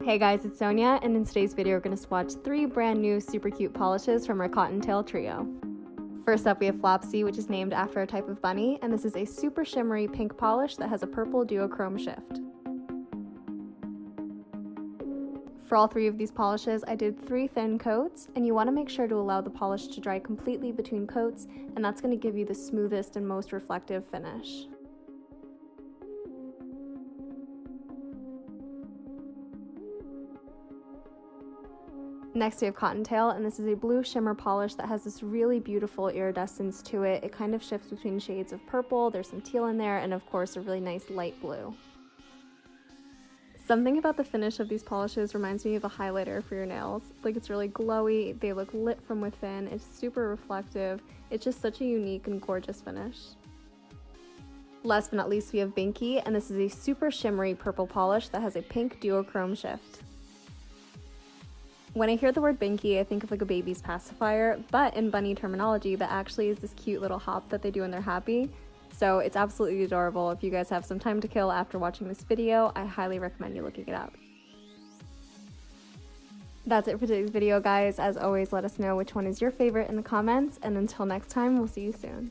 Hey guys, it's Sonia, and in today's video we're going to swatch 3 brand new super cute polishes from our Cottontail trio. First up we have Flopsy, which is named after a type of bunny, and this is a super shimmery pink polish that has a purple duochrome shift. For all 3 of these polishes, I did 3 thin coats, and you want to make sure to allow the polish to dry completely between coats, and that's going to give you the smoothest and most reflective finish. Next we have Cottontail, and this is a blue shimmer polish that has this really beautiful iridescence to it. It kind of shifts between shades of purple, there's some teal in there, and of course a really nice light blue. Something about the finish of these polishes reminds me of a highlighter for your nails. Like, it's really glowy, they look lit from within, it's super reflective, it's just such a unique and gorgeous finish. Last but not least we have Binky, and this is a super shimmery purple polish that has a pink duochrome shift. When I hear the word Binky, I think of like a baby's pacifier, but in bunny terminology, that actually is this cute little hop that they do when they're happy. So it's absolutely adorable. If you guys have some time to kill after watching this video, I highly recommend you looking it up. That's it for today's video, guys. As always, let us know which one is your favorite in the comments, and until next time, we'll see you soon.